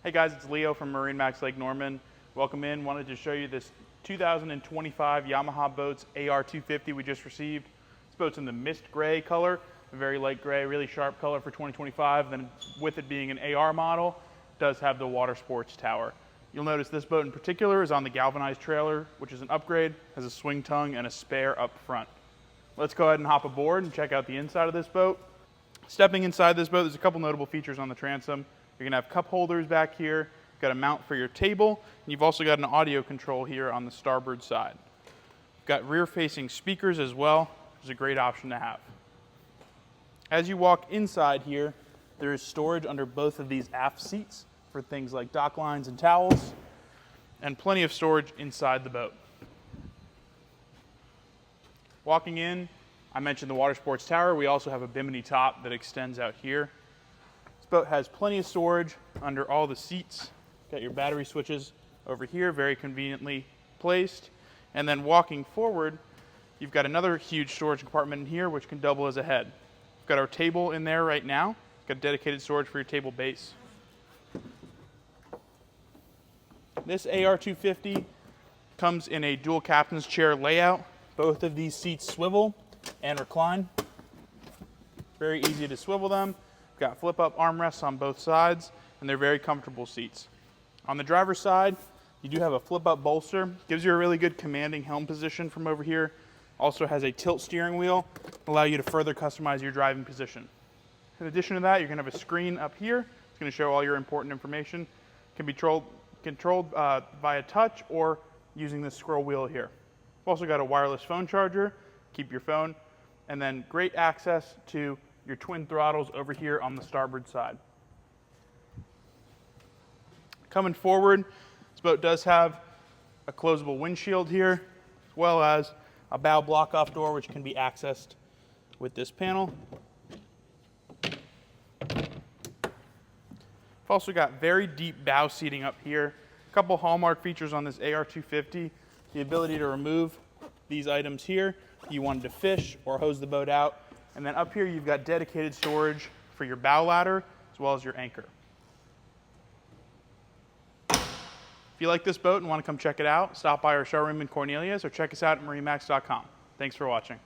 Hey guys, it's Leo from MarineMax Lake Norman. Welcome in. Wanted to show you this 2025 Yamaha boats AR250 we just received. This boat's in the mist gray color, a very light gray, really sharp color for 2025. Then with it being an AR model, it does have the watersports tower. You'll notice this boat in particular is on the galvanized trailer, which is an upgrade, has a swing tongue and a spare up front. Let's go ahead and hop aboard and check out the inside of this boat. Stepping inside this boat, there's a couple notable features on the transom. You're gonna have cup holders back here, you've got a mount for your table, and you've also got an audio control here on the starboard side. You've got rear-facing speakers as well, which is a great option to have. As you walk inside here, there is storage under both of these aft seats for things like dock lines and towels, and plenty of storage inside the boat. Walking in, I mentioned the watersports tower. We also have a bimini top that extends out here. This boat has plenty of storage under all the seats. Got your battery switches over here, very conveniently placed. And then walking forward, you've got another huge storage compartment in here, which can double as a head. We've got our table in there right now. Got dedicated storage for your table base. This AR250 comes in a dual captain's chair layout. Both of these seats swivel and recline. Very easy to swivel them. We've got flip-up armrests on both sides, and they're very comfortable seats. On the driver's side, you do have a flip-up bolster. Gives you a really good commanding helm position from over here. Also has a tilt steering wheel, allow you to further customize your driving position. In addition to that, you're gonna have a screen up here. It's gonna show all your important information. It can be controlled via touch or using this scroll wheel here. We've also got a wireless phone charger, keep your phone, and then great access to your twin throttles over here on the starboard side. Coming forward, this boat does have a closable windshield here, as well as a bow block-off door, which can be accessed with this panel. We've also got very deep bow seating up here. A couple hallmark features on this AR250, the ability to remove these items here if you wanted to fish or hose the boat out. And then up here, you've got dedicated storage for your bow ladder, as well as your anchor. If you like this boat and want to come check it out, stop by our showroom in Cornelius or check us out at MarineMax.com. Thanks for watching.